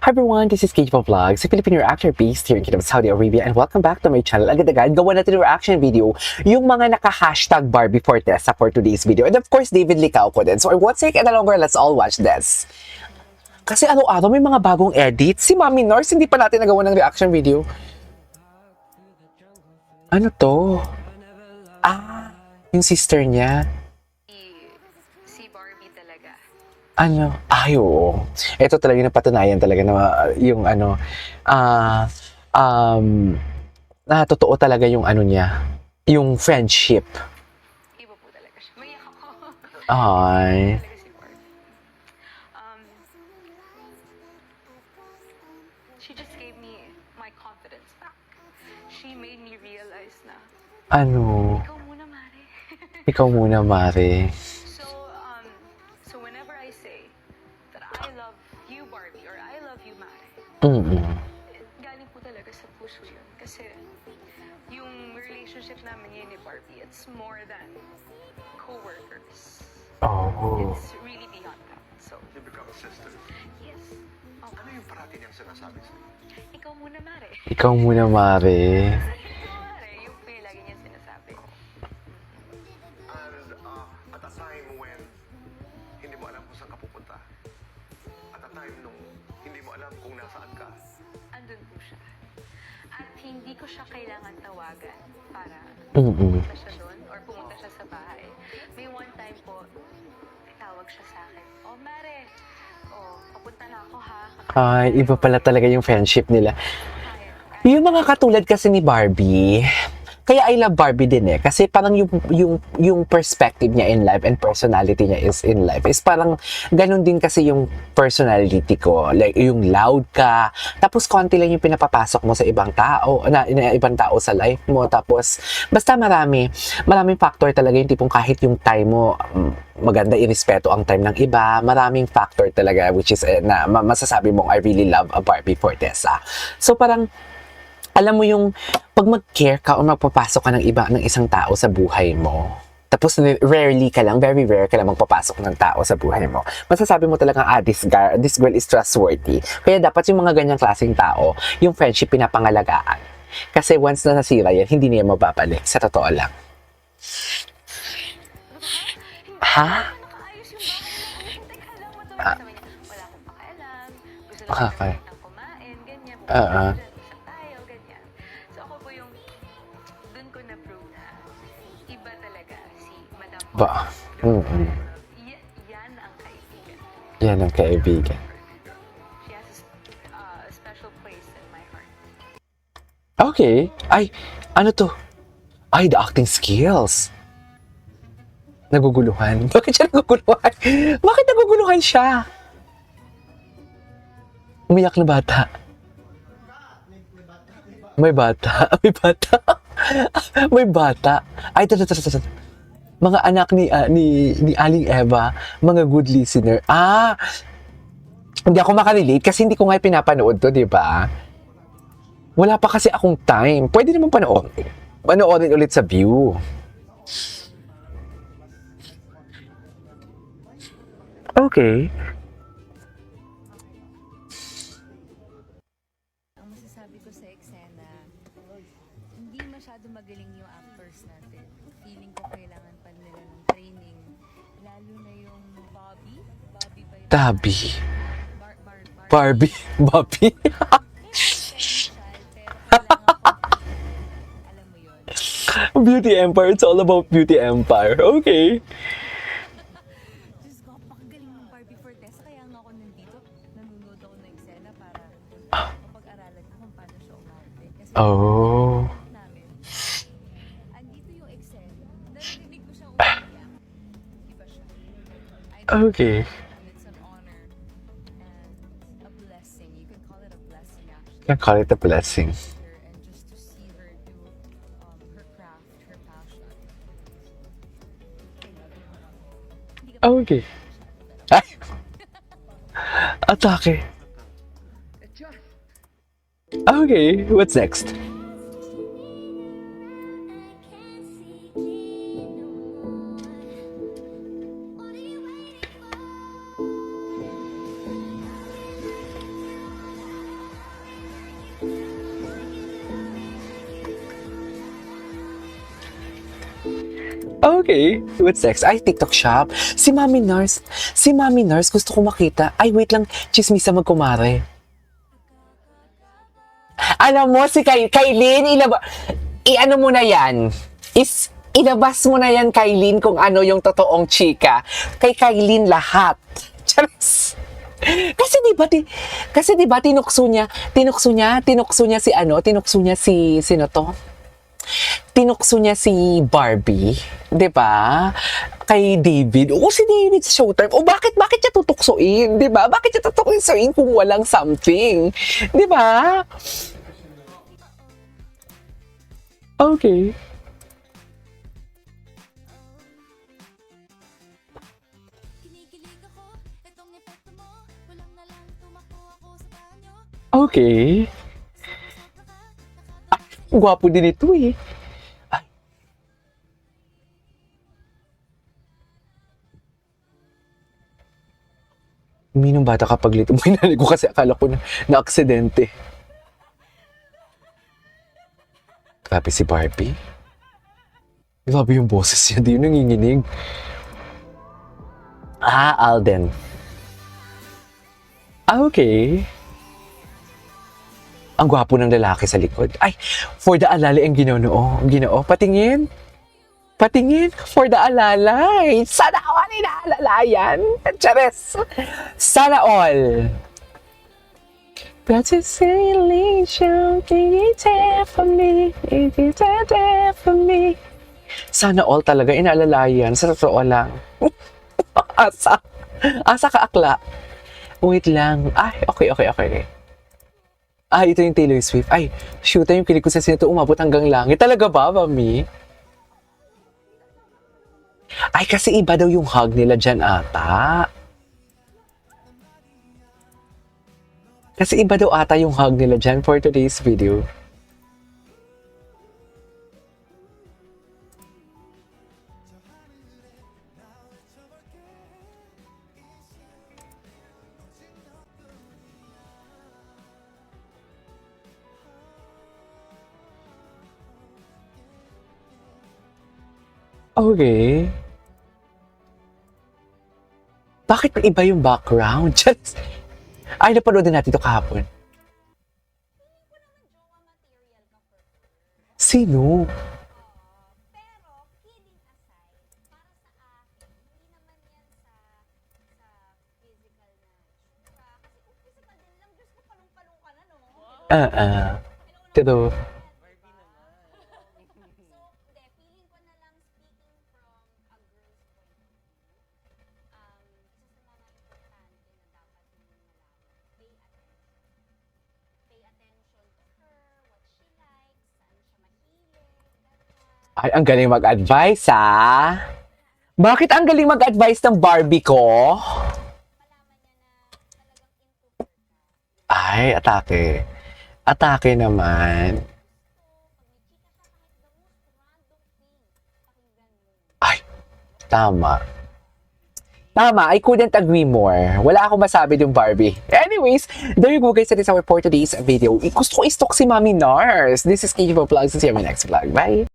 Hi everyone, this is Kejpo Vlogs, a Filipino reactor based here in Kingdom of Saudi Arabia, and welcome back to my channel. Agad-agad, gawa natin yung reaction video, yung mga naka-hashtag Barbie Fortesa for today's video. And of course, David Licao ko din. So I won't take any longer, let's all watch this. Kasi araw-araw may mga bagong edits. Si Mami Nors, hindi pa natin nagawa ng reaction video. Ano to? Ah, yung sister niya. Si Barbie talaga. Ano? Ay, oo. Ito talaga yung napatunayan talaga na yung ano, na totoo talaga yung ano niya, yung friendship. Iba po talaga siya. Maiyak ako. Ay. Talaga si Barbie. She just gave me my confidence back. She made me realize na, Ano? ikaw muna, Mare. Ikaw muna, Mare. So whenever I say that I love you, Barbie, or I love you, Mare, galing po talaga sa puso yun. Kasi yung relationship namin yun ni Barbie, it's more than co-workers. Oh. It's really beyond that. So, You become sisters. yes. Oh, Ano yung parati niyang sinasabi sa'yo? ikaw muna, Mare. Ikaw muna, Mare. Mare, yung po yung lagi niya sinasabi. And at a time when hindi mo alam kung saan ka pupunta, at a time nung hindi mo alam kung nasaan ka, Andun po siya. At hindi ko siya kailangan tawagan para Mm-mm. pumunta siya doon or pumunta siya sa bahay. May one time po, tawag siya sa akin, "Oh, Mare, papunta na ako ha." Ay, iba pala talaga yung friendship nila. Kaya, Yung mga katulad kasi ni Barbie, kaya I love Barbie din eh. Kasi parang yung perspective niya in life and personality niya is in life is parang ganun din kasi yung personality ko. Like, yung loud ka, tapos konti lang yung pinapapasok mo sa ibang tao, na ibang tao sa life mo. Tapos, basta maraming factor talaga yung tipong kahit yung time mo, maganda irespeto ang time ng iba. Maraming factor talaga which is na masasabi mong I really love a Barbie Fortesa. So parang alam mo yung pag mag-care ka o magpapasok ka ng isang tao sa buhay mo, tapos rarely ka lang, very rare ka lang magpapasok ng tao sa buhay mo, masasabi mo talaga, this girl is trustworthy. Kaya dapat yung mga ganyang klaseng tao, yung friendship pinapangalagaan. Kasi once na nasira yan, hindi niya mababalik. Sa totoo lang. Ha? nakaayos yung bahay namin. Teka lang, sabi niya, wala akong pakialam. Gusto lang Okay. namin kitang kumain, ganyan. Oo. Isang tayo, ganyan. So ako po yung, dun ko na-prove na iba talaga si Madam Ba? Barbie. Yan ang kaibigan. Yan ang kaibigan. She has a special place in my heart. Okay. Ay, ano to? Ay, the acting skills. Naguguluhan. Bakit siya naguguluhan? Bakit naguguluhan siya? Umiyak na bata. May bata. May bata. May bata. Ay, ito. Mga anak ni Aling Eva, mga good listener. Hindi ako makarelate kasi hindi ko nga pinapanood to, di ba? Wala pa kasi akong time. Pwede naman panoorin ulit sa View. Okay. Ang masasabi ko sa eksena, hindi masyado magaling yung actors natin. Feeling ko kailangan pa nila ng training. Lalo na yung Bobby. Bobby ba yun? Tabi. Barbie. Bobby. Potential, pero kailangan ko, alam mo yun. Beauty Empire. It's all about Beauty Empire. Okay. Diyos ko, napakagaling ng Barbie Fortesa. Kaya nga ako nandito, nanonood ako ng eksena para mapag-aralan ko kung paano siya umarte. Kasi Oh. namin, andito yung eksena, narinig ko siyang umiyak. Iba siya. Okay. It's an honor and a blessing. You can call it a blessing actually. Can call it a blessing. And just to see her do her craft, her passion. Hindi ka Okay. Ay! Atake. Okay, what's next? Okay. What's next? Ay, TikTok shop. Si Mami Nurse. Si Mami Nurse, gusto ko makita. Ay, wait lang. Chismisa magkumare. Alam mo, si Kailin, i-ano mo na yan. Ilabas mo na yan, Kailin, kung ano yung totoong chika. Kay Kailin lahat. Charis. Kasi di ba tinukso niya si sino to? Tinukso niya si Barbie, 'di ba? Kay David. O si David sa Showtime. O bakit niya tutuksoin, 'di ba? Bakit niya tutuksoin kung walang something? 'Di ba? Okay. Okay. Ah, gwapo din ito eh. Ay. Uminom bata kapag lito. Minali ko kasi akala ko na aksidente. Grabe si Barbie. Grabe yung boses niya. Di yun nanginginig. Ah, Alden. Ah, okay. Ang gwapo ng lalaki sa likod. Ay, for the alalay ang Ginoo. Ginoo, patingin. Patingin, for the alalay. Sana all inaalalayan. Chares. Sana all. But it's sailing, it's there for me. It's there for me. Sana all talaga inaalalayan. Sa totoo lang. Asa ka akla. Wait lang. Ay, okay. Ah, ito yung Taylor Swift. Ay, shoot, yung kilig ko sa sino ito umabot hanggang langit. Talaga ba, mami? Ay, kasi iba daw yung hug nila dyan ata. Kasi iba daw ata yung hug nila dyan for today's video. Okay. Bakit iba yung background? Just... Ay, napanood din natin ito kahapon. Sino? Pero... Ay, ang galing mag-advise, ha? Bakit ang galing mag-advise ng Barbie ko? Ay, atake. Atake naman. Ay, tama. Tama, I couldn't agree more. Wala akong masabi yung Barbie. Anyways, there you go guys. That is our for today's video. Gusto ko i-stalk si Mami Nars. This is KG Vlogs. See you in my next vlog. Bye!